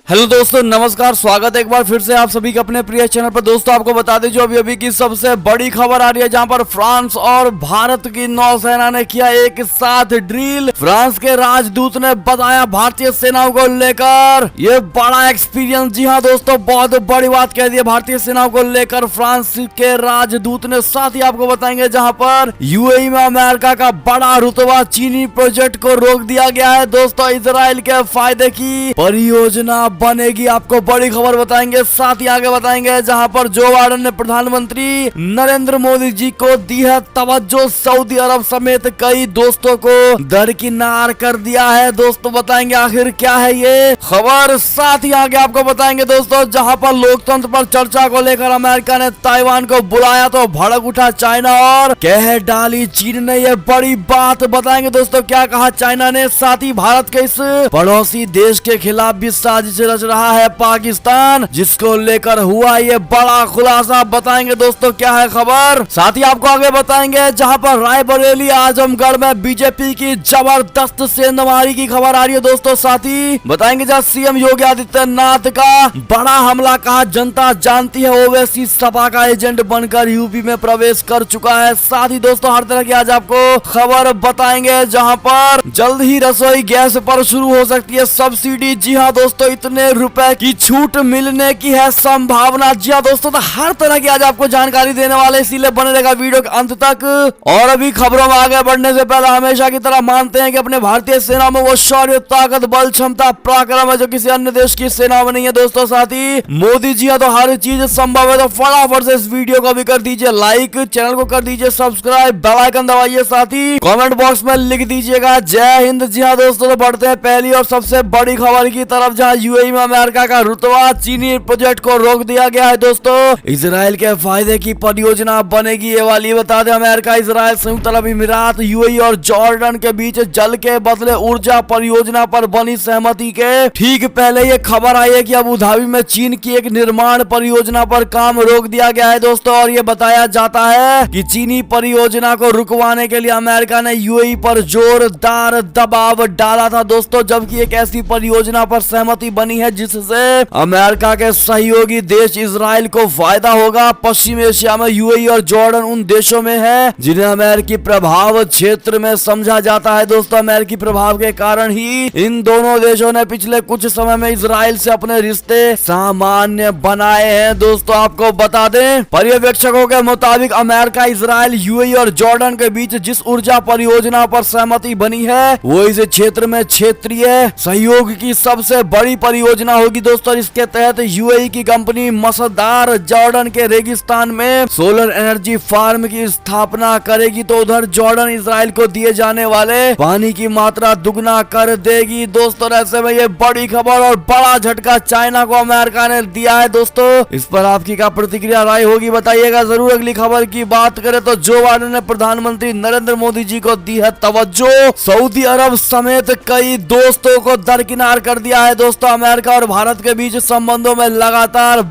Hello दोस्तों, नमस्कार। स्वागत है एक बार फिर से आप सभी के अपने प्रिय चैनल पर। दोस्तों आपको बता दें जो अभी की सबसे बड़ी खबर आ रही है, जहां पर फ्रांस और भारत की नौसेना ने किया एक साथ ड्रिल। फ्रांस के राजदूत ने बताया भारतीय सेनाओं को लेकर ये बड़ा एक्सपीरियंस। जी हाँ दोस्तों, बहुत बड़ी बात कह दी है भारतीय सेनाओं को लेकर फ्रांस के राजदूत ने। साथ ही आपको बताएंगे जहाँ पर यूएई में अमेरिका का बड़ा रुतबा चीनी प्रोजेक्ट को रोक दिया गया है। दोस्तों इजराइल के फायदे की परियोजना बनेगी, आपको बड़ी खबर बताएंगे। साथ ही आगे बताएंगे जहां पर जो बाइडेन ने प्रधानमंत्री नरेंद्र मोदी जी को दी है तवज्जो। सऊदी अरब समेत कई दोस्तों को दरकिनार कर दिया है। दोस्तों बताएंगे आखिर क्या है ये खबर। साथ ही आगे आपको बताएंगे दोस्तों जहां पर लोकतंत्र पर चर्चा को लेकर अमेरिका ने ताइवान को बुलाया तो भड़क उठा चाइना और कह डाली चीन ने ये बड़ी बात। बताएंगे दोस्तों क्या कहा चाइना ने। साथ ही भारत के इस पड़ोसी देश के खिलाफ भी साजिश रच रहा है पाकिस्तान, जिसको लेकर हुआ ये बड़ा खुलासा। बताएंगे दोस्तों क्या है खबर। साथ ही आपको आगे बताएंगे जहां पर रायबरेली आजमगढ़ में बीजेपी की जबरदस्त सेंधमारी की खबर आ रही है। दोस्तों साथ ही बताएंगे जहां सीएम योगी आदित्यनाथ का बड़ा हमला, कहा जनता जानती है ओवैसी सपा का एजेंट बनकर यूपी में प्रवेश कर चुका है। साथ ही दोस्तों हर तरह की आज आपको खबर बताएंगे जहां पर जल्द ही रसोई गैस पर शुरू हो सकती है सब्सिडी। जी हाँ दोस्तों, इतने रुपए की छूट मिलने की है संभावना। जी हाँ दोस्तों, तो हर तरह की आज आपको जानकारी देने वाले, इसीलिए बने रहेगा वीडियो के अंत तक। और अभी खबरों में आगे बढ़ने से पहले हमेशा की तरह मानते हैं कि अपने भारतीय सेना में वो शौर्य, ताकत, बल, क्षमता, पराक्रम है जो किसी अन्य देश की सेना में नहीं है। दोस्तों साथ ही मोदी जी है तो हर चीज संभव है। तो फटाफट से इस वीडियो को भी कर दीजिए लाइक, चैनल को कर दीजिए सब्सक्राइब, बेल आइकन दबाइए। साथ ही कमेंट बॉक्स में लिख दीजिएगा जय हिंद। जी हाँ दोस्तों, तो बढ़ते हैं पहली और सबसे बड़ी खबर की तरफ, जहां यूएई में अमेरिका का रुतबा चीनी प्रोजेक्ट को रोक दिया गया है। दोस्तों इजराइल के फायदे की परियोजना बनेगी ये वाली। बता दें अमेरिका, इजराइल, संयुक्त अरब अमीरात, यूएई और जॉर्डन के बीच जल के बदले ऊर्जा परियोजना पर बनी सहमति के ठीक पहले ये खबर आई है कि अबू धाबी में चीन की एक निर्माण परियोजना पर काम रोक दिया गया है। दोस्तों और ये बताया जाता है कि चीनी परियोजना को रुकवाने के लिए अमेरिका ने यूएई पर जोरदार दबाव डाला था। दोस्तों जबकि एक ऐसी परियोजना पर सहमति बनी है जिससे अमेरिका के सहयोगी देश इजराइल को फायदा होगा। पश्चिम एशिया में यूएई और जॉर्डन उन देशों में है जिन्हें अमेरिकी प्रभाव क्षेत्र में समझा जाता है। दोस्तों अमेरिकी प्रभाव के कारण ही इन दोनों देशों ने पिछले कुछ समय में इजराइल से अपने रिश्ते सामान्य बनाए हैं। दोस्तों आपको बता दें पर्यवेक्षकों के मुताबिक अमेरिका, इजराइल, यूएई और जॉर्डन के बीच जिस ऊर्जा परियोजना पर सहमति बनी है वो इस क्षेत्र में क्षेत्रीय सहयोग की सबसे बड़ी परियोजना होगी। दोस्तों इसके तहत यूएई की कंपनी मसदार जॉर्डन के रेगिस्तान में सोलर एनर्जी फार्म की स्थापना करेगी, तो उधर जॉर्डन इजराइल को दिए जाने वाले पानी की मात्रा दुगना कर देगी। दोस्तों ऐसे में ये बड़ी खबर और बड़ा झटका चाइना को अमेरिका ने दिया है। दोस्तों इस पर आपकी क्या प्रतिक्रिया राय होगी बताइएगा जरूर। अगली खबर की बात करें तो जो बाइडेन ने प्रधानमंत्री नरेंद्र मोदी जी को दी है तवज्जो। सऊदी अरब समेत कई दोस्तों को दरकिनार कर दिया है। दोस्तों अमेरिका और भारत के बीच संबंधों में लगातार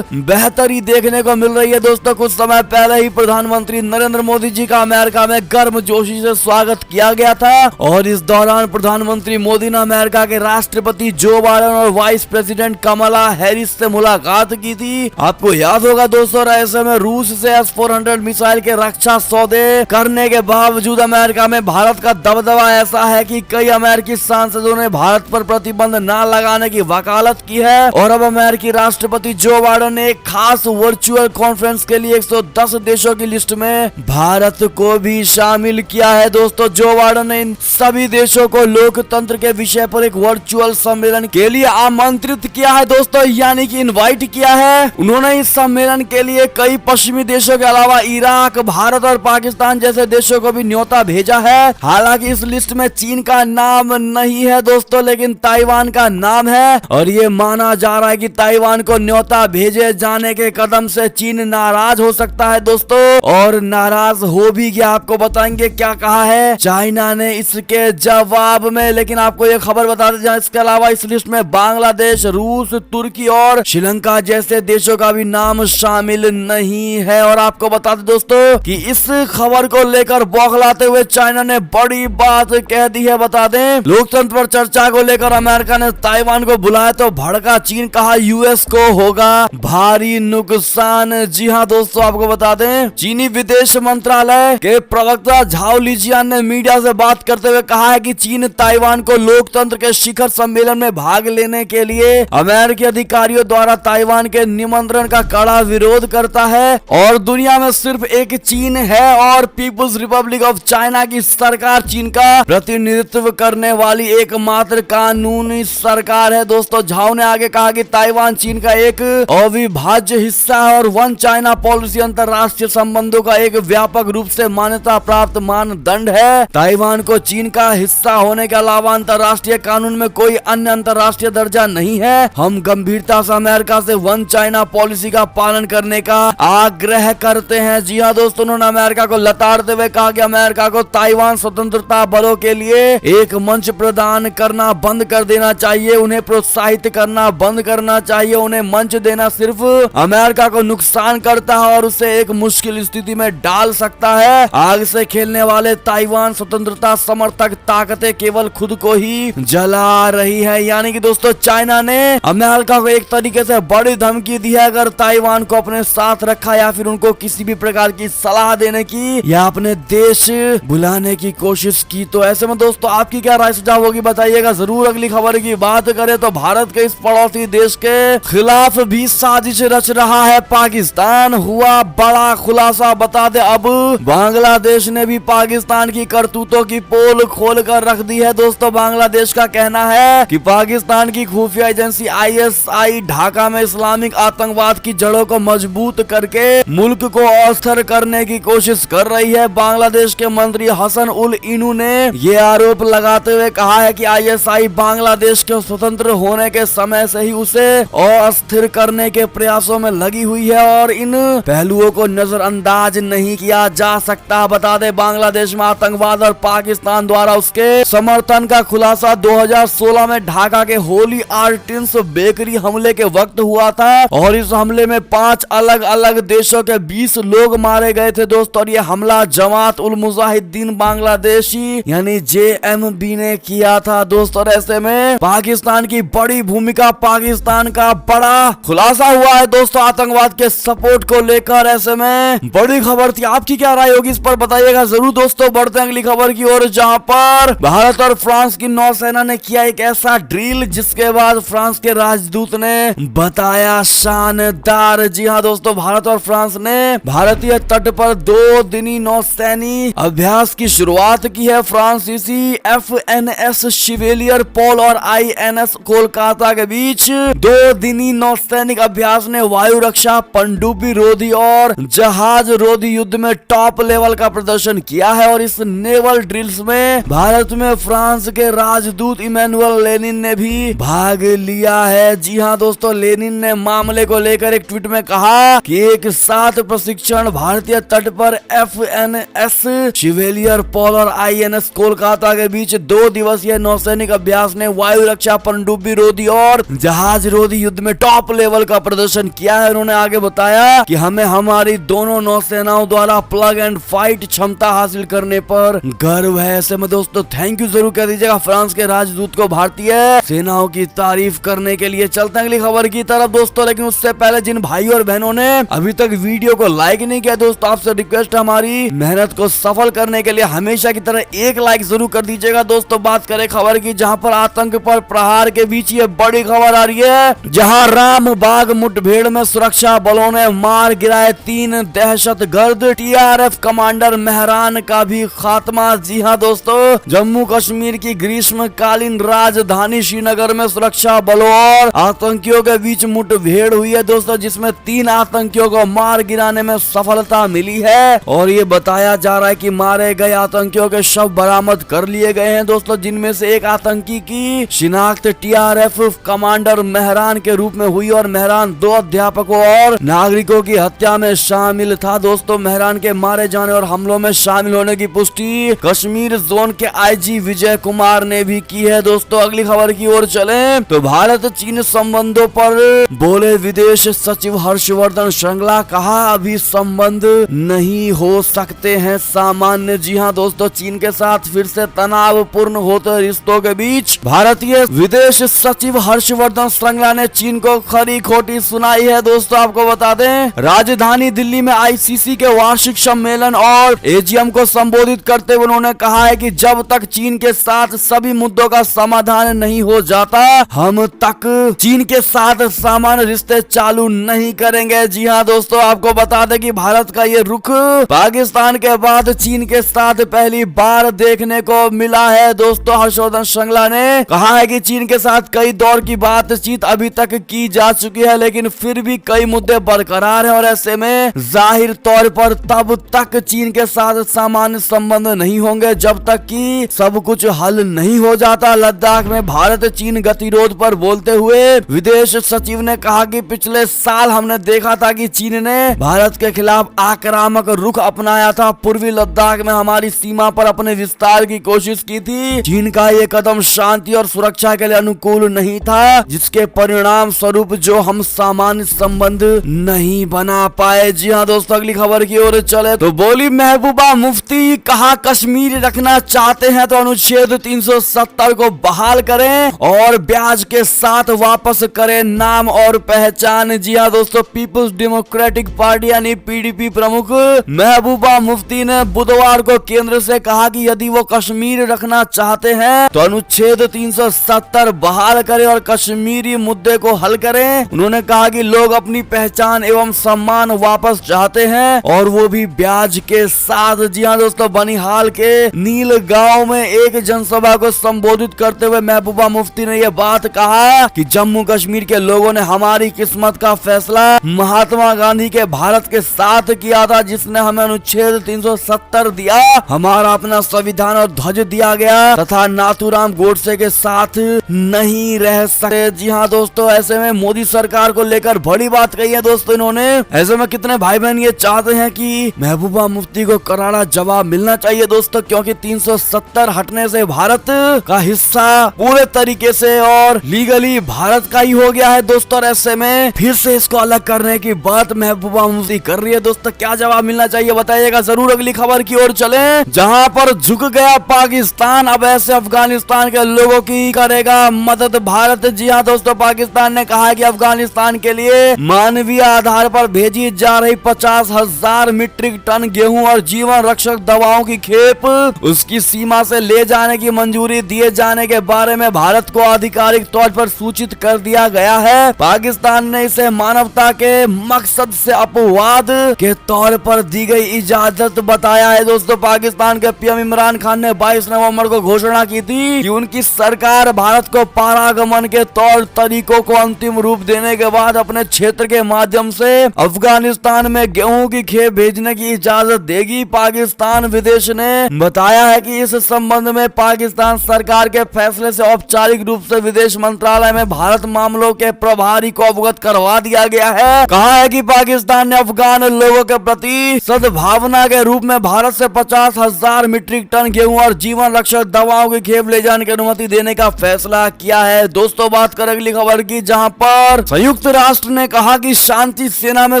बेहतरी देखने को मिल रही है। दोस्तों कुछ समय पहले ही प्रधानमंत्री नरेंद्र मोदी जी का अमेरिका में गर्मजोशी से स्वागत किया गया था और इस दौरान प्रधानमंत्री मोदी ने अमेरिका के राष्ट्रपति जो बाइडेन और वाइस प्रेसिडेंट कमला हैरिस से मुलाकात की थी। आपको याद होगा दोस्तों, ऐसे में रूस से S-400 मिसाइल के रक्षा सौदे करने के बावजूद अमेरिका में भारत का दबदबा ऐसा है कि कई अमेरिकी सांसदों ने भारत पर प्रतिबंध न लगाने की वकालत की है। और अब अमेरिकी राष्ट्रपति जो बाइडेन ने एक खास वर्चुअल कॉन्फ्रेंस के लिए 110 देशों की लिस्ट में भारत को भी शामिल किया है। दोस्तों जो बाइडेन ने इन सभी देशों को लोकतंत्र के विषय पर एक वर्चुअल सम्मेलन के लिए आमंत्रित किया है। दोस्तों यानी कि इनवाइट किया है। उन्होंने इस सम्मेलन के लिए कई पश्चिमी देशों के अलावा इराक, भारत और पाकिस्तान जैसे देशों को भी न्योता भेजा है। हालांकि इस लिस्ट में चीन का नाम नहीं है दोस्तों, लेकिन ताइवान का नाम है और ये माना जा रहा है कि ताइवान को न्योता भेजे जाने के कदम से चीन नाराज हो सकता है दोस्तों, और नाराज हो भी गया। आपको बताएंगे क्या कहा है चाइना ने इसके जवाब में। लेकिन आपको ये खबर बता दें इसके अलावा इस लिस्ट में बांग्लादेश, रूस, तुर्की और श्रीलंका जैसे देशों का भी नाम शामिल नहीं है। और आपको बता दें दोस्तों कि इस खबर को लेकर बौखलाते हुए चाइना ने बड़ी बात कह दी है। बता दें लोकतंत्र पर चर्चा को लेकर अमेरिका ने ताइवान ताइवान को बुलाया तो भड़का चीन, कहा यूएस को होगा भारी नुकसान। जी हाँ दोस्तों, आपको बता दें चीनी विदेश मंत्रालय के प्रवक्ता झाओ लिजियान ने मीडिया से बात करते हुए कहा है कि चीन ताइवान को लोकतंत्र के शिखर सम्मेलन में भाग लेने के लिए अमेरिकी अधिकारियों द्वारा ताइवान के निमंत्रण का कड़ा विरोध करता है और दुनिया में सिर्फ एक चीन है और पीपुल्स रिपब्लिक ऑफ चाइना की सरकार चीन का प्रतिनिधित्व करने वाली एकमात्र कानूनी सरकार है। दोस्तों झाओ ने आगे कहा कि ताइवान चीन का एक अविभाज्य हिस्सा है और वन चाइना पॉलिसी अंतर्राष्ट्रीय संबंधों का एक व्यापक रूप से मान्यता प्राप्त मानदंड है। ताइवान को चीन का हिस्सा होने के अलावा अंतर्राष्ट्रीय कानून में कोई अन्य अंतर्राष्ट्रीय दर्जा नहीं है। हम गंभीरता से अमेरिका से वन चाइना पॉलिसी का पालन करने का आग्रह करते हैं। जी हाँ दोस्तों, उन्होंने अमेरिका को लताड़ते हुए कहा कि अमेरिका को ताइवान स्वतंत्रता बलों के लिए एक मंच प्रदान करना बंद कर देना चाहिए, उन्हें प्रोत्साहित करना बंद करना चाहिए। उन्हें मंच देना सिर्फ अमेरिका को नुकसान करता है और उसे एक मुश्किल स्थिति में डाल सकता है। आग से खेलने वाले ताइवान स्वतंत्रता समर्थक ताकतें केवल खुद को ही जला रही है। यानी कि दोस्तों चाइना ने अमेरिका को एक तरीके से बड़ी धमकी दी है, अगर ताइवान को अपने साथ रखा या फिर उनको किसी भी प्रकार की सलाह देने की या अपने देश बुलाने की कोशिश की। तो ऐसे में दोस्तों आपकी क्या राय सुझाव होगी बताइएगा जरूर। अगली खबर की बात करें तो भारत के इस पड़ोसी देश के खिलाफ भी साजिश रच रहा है पाकिस्तान। हुआ बड़ा खुलासा, बता दे अब बांग्लादेश ने भी पाकिस्तान की करतूतों की पोल खोल कर रख दी है। दोस्तों बांग्लादेश का कहना है कि पाकिस्तान की खुफिया एजेंसी ISI ढाका में इस्लामिक आतंकवाद की जड़ों को मजबूत करके मुल्क को अस्थिर करने की कोशिश कर रही है। बांग्लादेश के मंत्री हसन उल इनू ने ये आरोप लगाते हुए कहा है कि ISI बांग्लादेश के स्वतंत्र होने के समय से ही उसे अस्थिर करने के प्रयासों में लगी हुई है और इन पहलुओं को नजरअंदाज नहीं किया जा सकता। बता दे बांग्लादेश में आतंकवाद और पाकिस्तान द्वारा उसके समर्थन का खुलासा 2016 में ढाका के होली आर्टिंस बेकरी हमले के वक्त हुआ था और इस हमले में 5 अलग अलग देशों के 20 लोग मारे गए थे। दोस्तों और ये हमला जमात उल मुजाहिदीन बांग्लादेशी यानी JMB ने किया था। दोस्तों ऐसे में पाकिस्तान की बड़ी भूमिका, पाकिस्तान का बड़ा खुलासा हुआ है दोस्तों आतंकवाद के सपोर्ट को लेकर। ऐसे में बड़ी खबर थी, आपकी क्या राय होगी इस पर बताइएगा जरूर। दोस्तों बढ़ते हैं अगली खबर की ओर, जहां पर भारत और फ्रांस की नौसेना ने किया एक ऐसा ड्रिल जिसके बाद फ्रांस के राजदूत ने बताया शानदार। जी हाँ दोस्तों, भारत और फ्रांस ने भारतीय तट पर 2 दिनी नौसैनी अभ्यास की शुरुआत की है। फ्रांसीसी FNS शिवेलियर पोल और INS कोलकाता के बीच 2 दिनी नौसैनिक अभ्यास ने वायु रक्षा, पनडुब्बी रोधी और जहाज रोधी युद्ध में टॉप लेवल का प्रदर्शन किया है और इस नेवल ड्रिल्स में भारत में फ्रांस के राजदूत इमैनुअल लेनिन ने भी भाग लिया है। जी हाँ दोस्तों, लेनिन ने मामले को लेकर एक ट्वीट में कहा कि एक साथ प्रशिक्षण भारतीय तट पर FNS शिवेलियर पोल और INS कोलकाता के बीच 2 दिवसीय नौसैनिक अभ्यास ने वायु रक्षा, पनडुब्बी रोधी और जहाज रोधी युद्ध में टॉप लेवल का प्रदर्शन किया है। उन्होंने आगे बताया कि हमें हमारी दोनों नौसेनाओं द्वारा प्लग एंड फाइट क्षमता हासिल करने पर गर्व है। ऐसे में दोस्तों थैंक यू जरूर कह दीजिएगा फ्रांस के राजदूत को भारतीय सेनाओं की तारीफ करने के लिए। चलते हैं अगली खबर की तरफ दोस्तों, लेकिन उससे पहले जिन भाइयों और बहनों ने अभी तक वीडियो को लाइक नहीं किया दोस्तों, आपसे रिक्वेस्ट है हमारी मेहनत को सफल करने के लिए हमेशा की तरह एक लाइक जरूर कर दीजिएगा। दोस्तों बात करें खबर की, जहां पर आतंक पर प्रहार के बीच ये बड़ी खबर आ रही है, जहां रामबाग मुठभेड़ में सुरक्षा बलों ने मार गिराए 3 दहशतगर्द, TRF कमांडर मेहरान का भी खात्मा। जी हाँ दोस्तों, जम्मू कश्मीर की ग्रीष्मकालीन राजधानी श्रीनगर में सुरक्षा बलों और आतंकियों के बीच मुठभेड़ हुई है दोस्तों, जिसमें 3 आतंकियों को मार गिराने में सफलता मिली है और ये बताया जा रहा है कि मारे गए आतंकियों के शव बरामद कर लिए गए हैं दोस्तों, जिनमें से एक आतंकी की शिनाख्त TRF कमांडर मेहरान के रूप में हुई और मेहरान 2 अध्यापकों और नागरिकों की हत्या में शामिल था। दोस्तों मेहरान के मारे जाने और हमलों में शामिल होने की पुष्टि कश्मीर जोन के IG विजय कुमार ने भी की है। दोस्तों अगली खबर की ओर चलें तो भारत चीन संबंधों पर बोले विदेश सचिव हर्षवर्धन श्रृंगला, कहा अभी संबंध नहीं हो सकते हैं सामान्य। जी हाँ दोस्तों, चीन के साथ फिर से तनावपूर्ण होते रिश्तों के बीच भारतीय विदेश विदेश सचिव हर्षवर्धन श्रृंगला ने चीन को खरी खोटी सुनाई है। दोस्तों आपको बता दें, राजधानी दिल्ली में आईसीसी के वार्षिक सम्मेलन और एजीएम को संबोधित करते हुए उन्होंने कहा है कि जब तक चीन के साथ सभी मुद्दों का समाधान नहीं हो जाता, हम तक चीन के साथ सामान्य रिश्ते चालू नहीं करेंगे। जी हाँ दोस्तों, आपको बता दें कि भारत का ये रुख पाकिस्तान के बाद चीन के साथ पहली बार देखने को मिला है। दोस्तों हर्षवर्धन श्रृंगला ने कहा है कि चीन के साथ कई दौर की बातचीत अभी तक की जा चुकी है, लेकिन फिर भी कई मुद्दे बरकरार हैं और ऐसे में जाहिर तौर पर तब तक चीन के साथ सामान्य संबंध नहीं होंगे जब तक कि सब कुछ हल नहीं हो जाता। लद्दाख में भारत चीन गतिरोध पर बोलते हुए विदेश सचिव ने कहा कि पिछले साल हमने देखा था कि चीन ने भारत के खिलाफ आक्रामक रुख अपनाया था। पूर्वी लद्दाख में हमारी सीमा पर अपने विस्तार की कोशिश की थी। चीन का ये कदम शांति और सुरक्षा के लिए अनुकूल नहीं था, जिसके परिणाम स्वरूप जो हम सामान्य संबंध नहीं बना पाए। जी हाँ दोस्तों, अगली खबर की ओर चले तो बोली महबूबा मुफ्ती, कहा कश्मीर रखना चाहते हैं तो अनुच्छेद 370 को बहाल करें और ब्याज के साथ वापस करें नाम और पहचान। जी हाँ दोस्तों, पीपुल्स डेमोक्रेटिक पार्टी यानी पीडीपी प्रमुख महबूबा मुफ्ती ने बुधवार को केंद्र से कहा कि यदि वो कश्मीर रखना चाहते हैं तो अनुच्छेद 370 बहाल करें और कश्मीरी मुद्दे को हल करें। उन्होंने कहा कि लोग अपनी पहचान एवं सम्मान वापस चाहते हैं और वो भी ब्याज के साथ। जी हाँ दोस्तों, बनिहाल के नील गांव में एक जनसभा को संबोधित करते हुए महबूबा मुफ्ती ने यह बात कहा कि जम्मू कश्मीर के लोगों ने हमारी किस्मत का फैसला महात्मा गांधी के भारत के साथ किया था, जिसने हमें अनुच्छेद 370 दिया, हमारा अपना संविधान और ध्वज दिया गया तथा नाथूराम गोडसे के साथ नहीं रह सकते। जी हाँ दोस्तों, ऐसे में मोदी सरकार को लेकर बड़ी बात कही है दोस्तों इन्होंने। ऐसे में कितने भाई बहन ये चाहते हैं कि महबूबा मुफ्ती को करारा जवाब मिलना चाहिए दोस्तों, क्योंकि 370 हटने से भारत का हिस्सा पूरे तरीके से और लीगली भारत का ही हो गया है दोस्तों। और ऐसे में फिर से इसको अलग करने की बात महबूबा मुफ्ती कर रही है दोस्तों। क्या जवाब मिलना चाहिए बताइएगा जरूर। अगली खबर की ओर चले, जहां पर झुक गया पाकिस्तान, अब ऐसे अफगानिस्तान के लोगों की करेगा मदद भारत। जी हाँ दोस्तों, पाकिस्तान ने कहा है कि अफगानिस्तान के लिए मानवीय आधार पर भेजी जा रही 50,000 मीट्रिक टन गेहूं और जीवन रक्षक दवाओं की खेप उसकी सीमा से ले जाने की मंजूरी दिए जाने के बारे में भारत को आधिकारिक तौर पर सूचित कर दिया गया है। पाकिस्तान ने इसे मानवता के मकसद से अपवाद के तौर पर दी गई इजाजत बताया है दोस्तों। पाकिस्तान के पीएम इमरान खान ने 22 नवंबर को घोषणा की थी कि उनकी सरकार भारत को पारागमन के तौर तरीकों को अंतिम रूप देने के बाद अपने क्षेत्र के माध्यम से अफगानिस्तान में गेहूं की खेप भेजने की इजाजत देगी। पाकिस्तान विदेश ने बताया है कि इस संबंध में पाकिस्तान सरकार के फैसले से औपचारिक रूप से विदेश मंत्रालय में भारत मामलों के प्रभारी को अवगत करवा दिया गया है। कहा है कि पाकिस्तान ने अफगान लोगों के प्रति सद्भावना के रूप में भारत से 50,000 मीट्रिक टन गेहूं और जीवन रक्षक दवाओं की खेप ले जाने की अनुमति देने का फैसला किया है। दोस्तों बात करें अगली खबर की, जहां पर संयुक्त राष्ट्र ने कहा कि शांति सेना में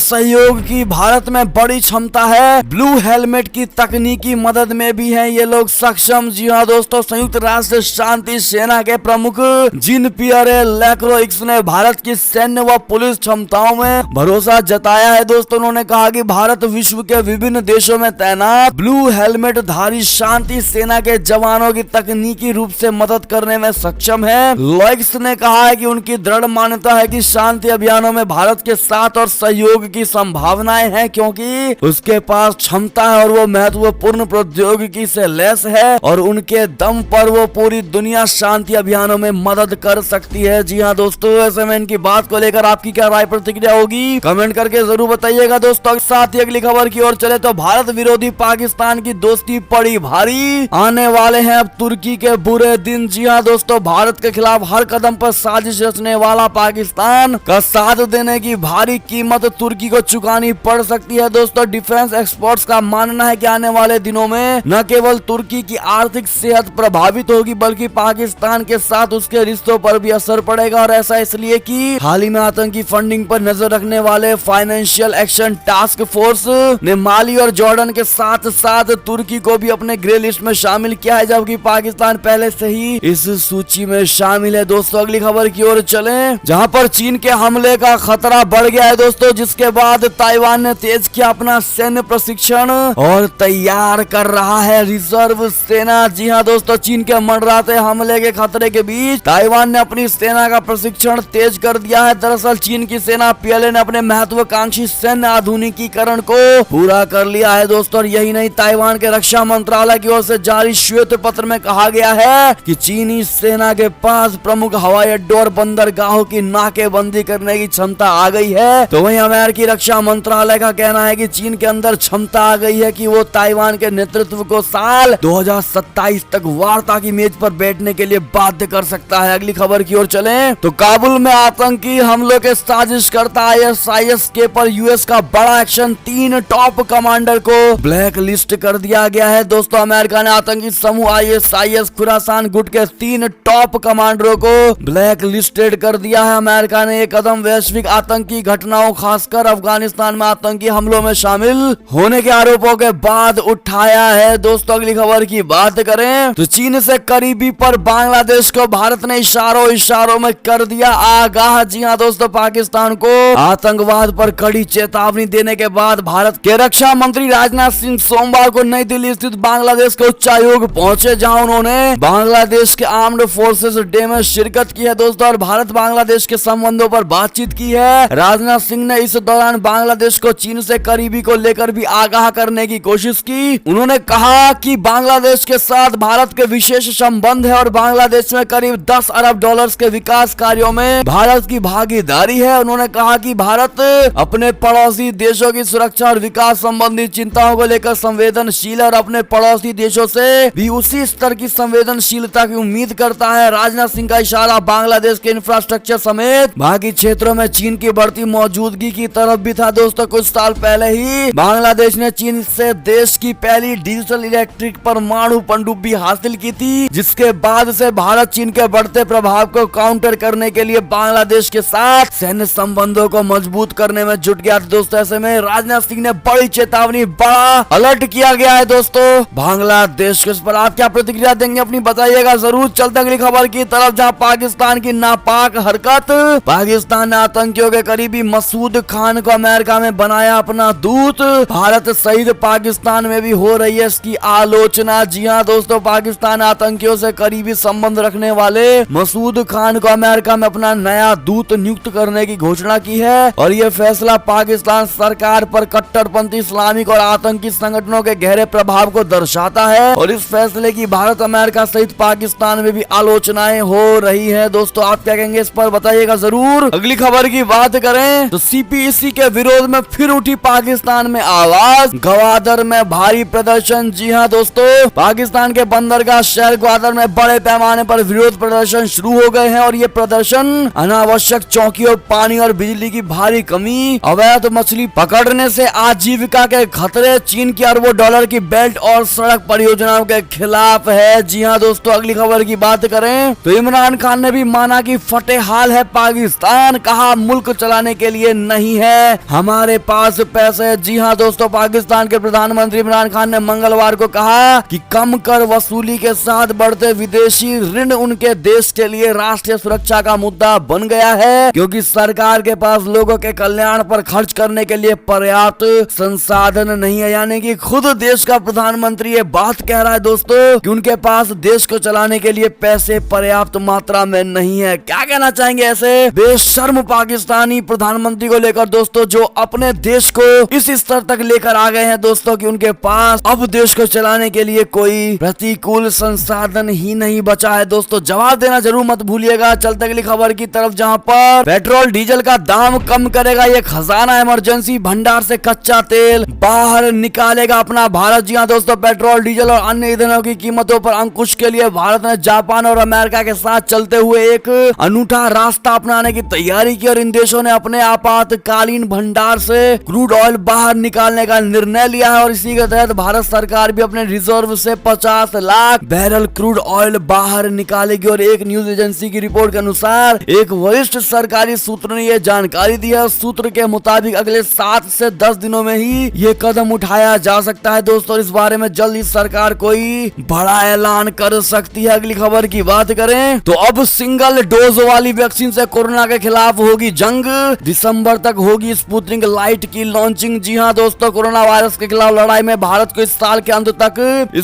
सहयोग की भारत में बड़ी क्षमता है। ब्लू हेलमेट की तकनीकी मदद में भी है ये लोग सक्षम। जी हाँ दोस्तों, संयुक्त राष्ट्र शांति सेना के प्रमुख जीन पियरे लेक्रोइक्स ने भारत की सैन्य व पुलिस क्षमताओं में भरोसा जताया है। दोस्तों उन्होंने कहा कि भारत विश्व के विभिन्न देशों में तैनात ब्लू हेलमेट धारी शांति सेना के जवानों की तकनीकी रूप से मदद करने में सक्षम है। लॉइक्स ने कहा है कि उनकी दृढ़ मान्यता है कि शांति अभियानों में भारत के साथ और सहयोग की संभावनाएं हैं, क्योंकि उसके पास क्षमता है और वो महत्वपूर्ण प्रौद्योगिकी से लैस है और उनके दम पर वो पूरी दुनिया शांति अभियानों में मदद कर सकती है। जी हाँ दोस्तों, ऐसे में इनकी बात को लेकर आपकी क्या राय प्रतिक्रिया होगी कमेंट करके जरूर बताइएगा दोस्तों। साथ ही अगली खबर की ओर चले तो भारत विरोधी पाकिस्तान की दोस्ती पड़ी भारी, आने वाले हैं अब तुर्की के बुरे दिन। जी हाँ दोस्तों, भारत के खिलाफ हर कदम पर साजिश रचने वाला पाकिस्तान का साथ देने की भारी कीमत तुर्की को चुकानी पड़ सकती है। दोस्तों डिफेंस एक्सपर्ट्स का मानना है कि आने वाले दिनों में न केवल तुर्की की आर्थिक सेहत प्रभावित होगी बल्कि पाकिस्तान के साथ उसके रिश्तों पर भी असर पड़ेगा। और ऐसा इसलिए कि हाल ही में आतंकी फंडिंग पर नजर रखने वाले फाइनेंशियल एक्शन टास्क फोर्स ने माली और जॉर्डन के साथ साथ तुर्की को भी अपने ग्रे लिस्ट में शामिल किया है, जबकि पाकिस्तान पहले से ही इस सूची में शामिल है। दोस्तों अगली खबर की ओर चलें, जहां पर चीन के हमले का खतरा बढ़ गया है दोस्तों, जिसके बाद ताइवान ने तेज किया अपना सैन्य प्रशिक्षण और तैयार कर रहा है रिजर्व सेना। जी हां दोस्तों, चीन के मंडराते हमले के खतरे के बीच ताइवान ने अपनी सेना का प्रशिक्षण तेज कर दिया है। दरअसल चीन की सेना पीएलए ने अपने महत्वाकांक्षी सैन्य आधुनिकीकरण को पूरा कर लिया है दोस्तों। और यही नहीं, ताइवान के रक्षा मंत्रालय की ओर से जारी श्वेत पत्र में कहा गया है कि चीनी सेना के पास प्रमुख हवाई अड्डों और बंदरगाहों की नाकेबंदी करने की क्षमता आ गई है। तो वहीं अमेरिकी रक्षा मंत्रालय का कहना है कि चीन के अंदर क्षमता आ गई है कि वो ताइवान के नेतृत्व को साल 2027 तक वार्ता की मेज पर बैठने के लिए बाध्य कर सकता है। अगली खबर की ओर चलें तो काबुल में आतंकी हमलों के साजिश करता ISIS के पर यूएस का बड़ा एक्शन, 3 टॉप कमांडर को ब्लैक लिस्ट कर दिया गया है। दोस्तों अमेरिका ने आतंकी समूह ISIS खुरासान गुट के 3 टॉप कमांडरों को ब्लैक लिस्टेड कर दिया है। अमेरिका ने एक कदम वैश्विक आतंकी घटनाओं, खासकर अफगानिस्तान में आतंकी हमलों में शामिल होने के आरोपों के बाद उठाया है। दोस्तों अगली खबर की बात करें तो चीन से करीबी पर बांग्लादेश को भारत ने इशारों में कर दिया आगाह। जी हां दोस्तों, पाकिस्तान को आतंकवाद पर कड़ी चेतावनी देने के बाद भारत के रक्षा मंत्री राजनाथ सिंह सोमवार को नई दिल्ली स्थित बांग्लादेश के उच्चायोग पहुंचे, जहां उन्होंने बांग्लादेश के आर्म्ड फोर्सेस डे में शिरकत की है दोस्तों, और भारत बांग्लादेश के संबंधों पर बातचीत की है। राजनाथ सिंह ने इस दौरान बांग्लादेश को चीन से करीबी को लेकर भी आगाह करने की कोशिश की। उन्होंने कहा कि बांग्लादेश के साथ भारत के विशेष संबंध है और बांग्लादेश में करीब 10 अरब डॉलर्स के विकास कार्यों में भारत की भागीदारी है। उन्होंने कहा कि भारत अपने पड़ोसी देशों की सुरक्षा और विकास संबंधी चिंताओं को लेकर संवेदनशील है और अपने पड़ोसी देशों से भी उसी स्तर की संवेदनशीलता की उम्मीद करता है। राजनाथ सिंह का इशारा बांग्लादेश के इंफ्रास्ट्रक्चर समेत बाकी क्षेत्रों में चीन की बढ़ती मौजूदगी की तरफ भी था। दोस्तों कुछ साल पहले ही बांग्लादेश ने चीन से देश की पहली डिजिटल इलेक्ट्रिक परमाणु पनडुब्बी हासिल की थी, जिसके बाद से भारत चीन के बढ़ते प्रभाव को काउंटर करने के लिए बांग्लादेश के साथ सैन्य संबंधों को मजबूत करने में जुट गया। दोस्तों ऐसे में राजनाथ सिंह ने बड़ी चेतावनी, बड़ा अलर्ट किया गया है दोस्तों बांग्लादेश के। इस पर आप क्या प्रतिक्रिया देंगे अपनी बताइएगा जरूर। चलते अगली खबर की तरफ, जहां पाकिस्तान की नापाक हरकत, पाकिस्तान ने आतंकियों के करीबी मसूद खान को अमेरिका में बनाया अपना दूत। भारत सहित पाकिस्तान में भी हो रही है इसकी आलोचना। जी हां दोस्तों, पाकिस्तान आतंकियों से करीबी संबंध रखने वाले मसूद खान को अमेरिका में अपना नया दूत नियुक्त करने की घोषणा की है, और यह फैसला पाकिस्तान सरकार पर कट्टरपंथी इस्लामिक और आतंकी संगठनों के गहरे प्रभाव को दर्शाता है। और इस फैसले की भारत, अमेरिका सहित पाकिस्तान में भी आलोचनाएं हो रही है। दोस्तों आप क्या कहेंगे इस पर बताइएगा जरूर। अगली खबर की बात करें तो CPEC के विरोध में फिर उठी पाकिस्तान में आवाज, ग्वादर में भारी प्रदर्शन। जी हां दोस्तों, पाकिस्तान के बंदरगाह शहर ग्वादर में बड़े पैमाने पर विरोध प्रदर्शन शुरू हो गए हैं, और ये प्रदर्शन अनावश्यक चौकियों, पानी और बिजली की भारी कमी, अवैध मछली पकड़ने से आजीविका के खतरे, चीन की अरबों डॉलर की बेल्ट और सड़क परियोजनाओं के खिलाफ है। जी हां दोस्तों, अगली खबर की बात करें तो इमरान खान ने भी माना कि फटे हाल है पाकिस्तान, कहा मुल्क चलाने के लिए नहीं है हमारे पास पैसे। जी हां दोस्तों, पाकिस्तान के प्रधानमंत्री इमरान खान ने मंगलवार को कहा कि कम कर वसूली के साथ बढ़ते विदेशी ऋण उनके देश के लिए राष्ट्रीय सुरक्षा का मुद्दा बन गया है, क्योंकि सरकार के पास लोगों के कल्याण पर खर्च करने के लिए पर्याप्त संसाधन नहीं है। यानी कि खुद देश का प्रधानमंत्री ये बात कह रहा है दोस्तों कि उनके पास देश को चलाने के लिए पैसे पर्याप्त मात्रा में नहीं है। क्या कहना चाहेंगे ऐसे बेशर्म पाकिस्तानी प्रधानमंत्री को लेकर दोस्तों, जो अपने देश को इस स्तर तक लेकर आ गए हैं दोस्तों कि उनके पास अब देश को चलाने के लिए कोई प्रतिकूल संसाधन ही नहीं बचा है। दोस्तों जवाब देना जरूर मत भूलिएगा। चलते अगली खबर की तरफ, जहां पर पेट्रोल डीजल का दाम कम करेगा ये खजाना, इमरजेंसी भंडार से कच्चा तेल बाहर निकालेगा अपना भारत। जी हां दोस्तों, पेट्रोल डीजल और अन्य ईंधनों की कीमतों पर अंकुश के लिए भारत ने जापान और अमेरिका के साथ चलते हुए एक अनूठा रास्ता अपनाने की तैयारी की, और इन देशों ने अपने आपातकालीन भंडार से क्रूड ऑयल बाहर निकालने का निर्णय लिया है। और इसी के तहत भारत सरकार भी अपने रिजर्व से 50 लाख बैरल क्रूड ऑयल बाहर निकालेगी। और एक न्यूज एजेंसी की रिपोर्ट के अनुसार एक वरिष्ठ सरकारी सूत्र ने यह जानकारी दी है। सूत्र के मुताबिक अगले 7 से 10 दिनों में ही ये कदम उठाया जा सकता है दोस्तों। इस बारे में जल्द ही सरकार कोई बड़ा ऐलान कर सकती है। अगली खबर की बात करें तो अब सिंगल डोज वाली वैक्सीन से कोरोना के खिलाफ होगी जंग। दिसंबर तक होगी स्पुतनिक लाइट की लॉन्चिंग। जी हाँ दोस्तों, कोरोना वायरस के खिलाफ लड़ाई में भारत को इस साल के अंत तक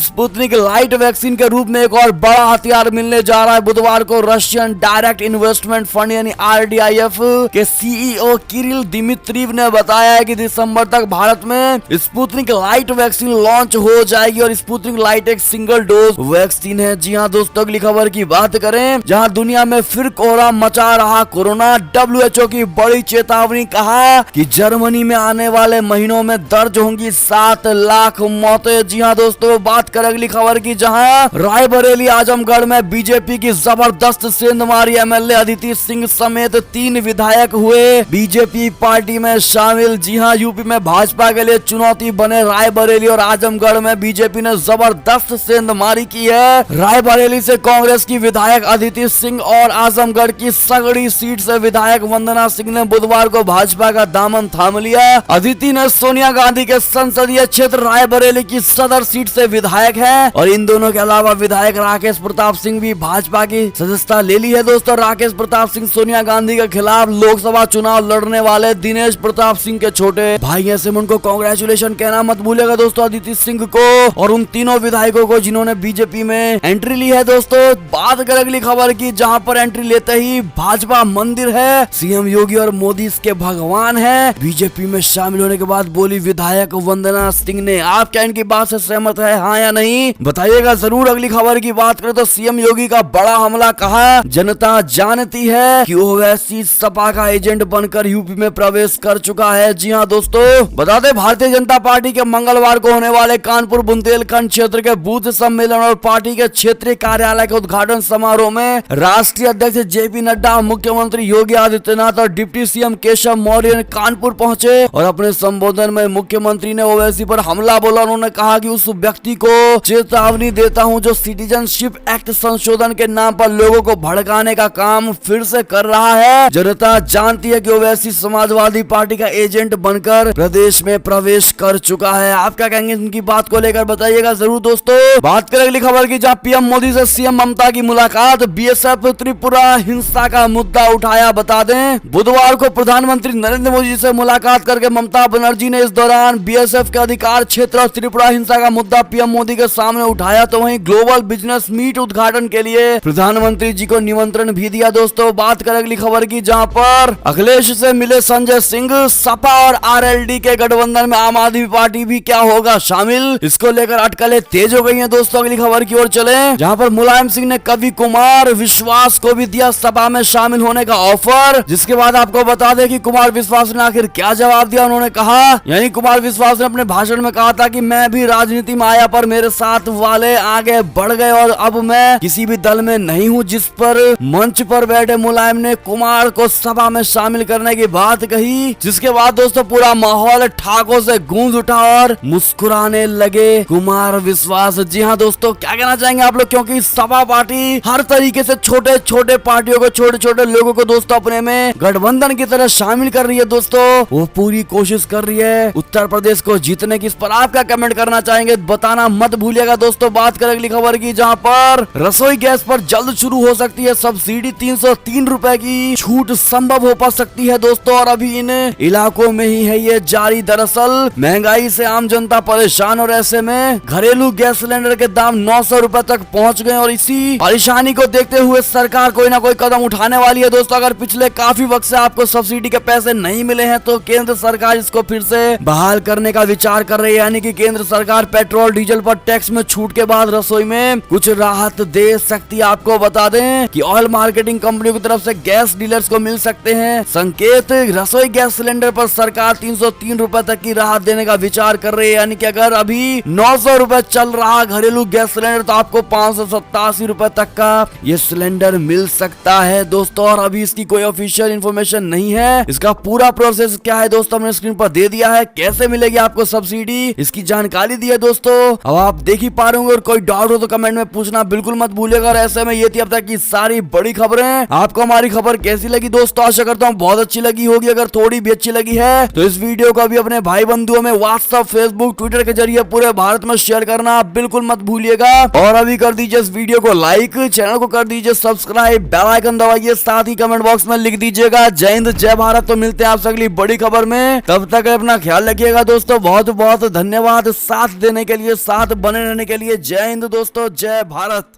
स्पुतनिक लाइट वैक्सीन के रूप में एक और बड़ा हथियार मिलने जा रहा है। बुधवार को रशियन डायरेक्ट इन्वेस्टमेंट फंड यानी RDIF के CEO किरिल दिमित्रीव ने बताया है कि दिसंबर तक भारत में स्पुतनिक लाइट वैक्सीन लॉन्च हो जाएगी और स्पुतनिक लाइट एक सिंगल डोज वैक्सीन है। जी हाँ दोस्तों, अगली खबर की बात करें जहां दुनिया में फिर कोहरा मचा रहा कोरोना। WHO की बड़ी चेतावनी, कहा कि जर्मनी में आने वाले महीनों में दर्ज होंगी 7 लाख मौतें। जी हाँ दोस्तों, बात करें अगली खबर की जहां रायबरेली आजमगढ़ में बीजेपी की जबरदस्त सेंधमारी MLA अदिति सिंह समेत 3 विधायक हुए बीजेपी पार्टी में शामिल। जी हाँ, यूपी में भाजपा के लिए चुनौती बने रायबरेली और आजमगढ़ में बीजेपी ने जबरदस्त सेंधमारी की है। रायबरेली से कांग्रेस की विधायक अदिति सिंह और आजमगढ़ की सगड़ी सीट से विधायक वंदना सिंह ने बुधवार को भाजपा का दामन थाम लिया। अदिति ने सोनिया गांधी के संसदीय क्षेत्र रायबरेली की सदर सीट से विधायक है और इन दोनों के अलावा विधायक राकेश प्रताप सिंह भी भाजपा की सदस्यता ले ली है। दोस्तों, राकेश प्रताप सिंह सोनिया गांधी के खिलाफ लोकसभा चुनाव लड़ने वाले दिनेश प्रताप सिंह के छोटे भाई हैं। सिम उनको कांग्रेचुलेशन कहना मत भूलेगा दोस्तों अदिति सिंह को और उन तीनों विधायकों को जिन्होंने बीजेपी में एंट्री ली है। दोस्तों, बात करें अगली खबर की जहां पर एंट्री लेते ही भाजपा मंदिर है, CM योगी और मोदी इसके भगवान है। बीजेपी में शामिल होने के बाद बोली विधायक वंदना सिंह ने। आप क्या इनकी बात से सहमत है, हाँ या नहीं, बताइएगा जरूर। अगली खबर की बात करें तो CM योगी का बड़ा हमला, कहा जनता जानती है कि ओवैसी सपा का एजेंट बनकर यूपी में प्रवेश कर चुका है। जी हाँ दोस्तों, बता दें भारतीय जनता पार्टी के मंगलवार को होने वाले कानपुर बुंदेलखंड क्षेत्र के बूथ सम्मेलन और पार्टी के क्षेत्रीय कार्यालय के उद्घाटन समारोह में राष्ट्रीय अध्यक्ष JP नड्डा, मुख्यमंत्री योगी आदित्यनाथ और डिप्टी CM केशव मौर्य कानपुर पहुंचे और अपने संबोधन में मुख्यमंत्री ने ओवैसी पर हमला बोला। उन्होंने कहा कि उस व्यक्ति को चेतावनी देता हूं जो सिटीजनशिप एक्ट संशोधन के नाम पर लोगों को भड़काने का काम फिर से कर रहा है। जनता जानती है कि ओवैसी समाजवादी पार्टी का एजेंट बनकर प्रदेश में प्रवेश कर चुका है। आप क्या कहेंगे इनकी बात को लेकर, बताइएगा जरूर। दोस्तों, बात करें अगली खबर की जहां PM मोदी से CM ममता की मुलाकात, BSF त्रिपुरा हिंसा का मुद्दा उठाया। बता दें बुधवार को प्रधानमंत्री नरेंद्र मोदी से मुलाकात करके ममता बनर्जी ने इस दौरान BSF के अधिकार क्षेत्र और त्रिपुरा हिंसा का मुद्दा PM मोदी के सामने उठाया। तो वहीं ग्लोबल बिजनेस मीट उद्घाटन के लिए प्रधानमंत्री जी को निमंत्रण भी दिया। दोस्तों, बात करें अगली खबर की जहां पर अखिलेश से मिले संजय सिंह, सपा और RLD के गठबंधन में आम आदमी पार्टी भी क्या होगा शामिल, इसको लेकर अटकलें तेज हो गई हैं। दोस्तों, अगली खबर की ओर चलें जहां पर मुलायम सिंह ने कवि कुमार विश्वास को भी दिया सपा में शामिल होने का ऑफर। जिसके बाद आपको बता दें कि कुमार विश्वास ने आखिर क्या जवाब दिया। उन्होंने कहा, यानी कुमार विश्वास ने अपने भाषण में कहा था कि मैं भी राजनीति में आया पर मेरे साथ वाले आगे बढ़ गए और अब मैं किसी भी दल में नहीं हूं। जिस पर मंच पर बैठे मुलायम ने कुमार को सभा में शामिल करने की बात कही, जिसके बाद दोस्तों पूरा माहौल ठाकों से गूंज उठा और मुस्कुराने लगे कुमार विश्वास। जी हाँ दोस्तों, क्या कहना चाहेंगे आप लोग, क्योंकि सपा पार्टी हर तरीके से छोटे छोटे पार्टियों को, छोटे छोटे लोगों को दोस्तों अपने में गठबंधन की तरह शामिल कर रही है। दोस्तों, वो पूरी कोशिश कर रही है उत्तर प्रदेश को जीतने की। इस पर आप क्या कमेंट करना चाहेंगे बताना मत भूलिएगा। दोस्तों, बात करें अगली खबर की जहां पर रसोई गैस पर जल्द शुरू हो सकती है सब्सिडी, 303 रुपए की छूट संभव हो पा सकती है। दोस्तों, और अभी इन इलाकों में ही है ये जारी। दरअसल महंगाई से आम जनता परेशान और ऐसे में घरेलू गैस सिलेंडर के दाम 900 रुपए तक पहुंच गए और इसी परेशानी को देखते हुए सरकार कोई ना कोई कदम उठाने वाली है। दोस्तों, अगर पिछले काफी वक्त से आपको सब्सिडी के पैसे नहीं मिले हैं तो केंद्र सरकार इसको फिर से बहाल करने का विचार कर रही है। यानी कि केंद्र सरकार पेट्रोल डीजल पर टैक्स में छूट के बाद रसोई में कुछ राहत दे सकती है। आपको बता दें कि ऑयल मार्केटिंग कंपनियों की तरफ से गैस डीलर्स को मिल सकते हैं संकेत। रसोई गैस सिलेंडर पर सरकार 303 रुपए तक की राहत देने का विचार कर रही है। यानी कि अगर अभी 900 रुपए चल रहा घरेलू गैस सिलेंडर तो आपको 587 रुपए तक का ये सिलेंडर मिल सकता है। दोस्तों, और अभी इसकी कोई ऑफिशियल इन्फॉर्मेशन नहीं है। इसका पूरा प्रोसेस क्या है दोस्तों हमने स्क्रीन पर दे दिया है। कैसे मिलेगी आपको सब्सिडी इसकी जानकारी दी है। दोस्तों, अब आप देख ही पा रहे होंगे और कोई डाउट हो तो कमेंट में पूछना बिल्कुल मत भूलिएगा। और ऐसे में ये थी अब तक की सारी बड़ी खबरें। आपको हमारी खबर कैसी लगी दोस्तों, आशा करता हूँ बहुत अच्छी लगी होगी। अगर थोड़ी भी अच्छी लगी है तो इस वीडियो को भी अपने भाई बंधुओं में व्हाट्सएप, फेसबुक, ट्विटर के जरिए पूरे भारत में शेयर करना बिल्कुल मत भूलिएगा। और अभी कर दीजिए इस वीडियो को लाइक लाइक, चैनल को कर दीजिए सब्सक्राइब, बेल आइकन दबाइए, साथ ही कमेंट बॉक्स में लिख दीजिएगा जय हिंद जय भारत। तो मिलते हैं आपसे अगली बड़ी खबर में, तब तक अपना ख्याल रखिएगा दोस्तों। बहुत बहुत धन्यवाद साथ देने के लिए, साथ बने रहने के लिए। जय हिंद दोस्तों, जय भारत।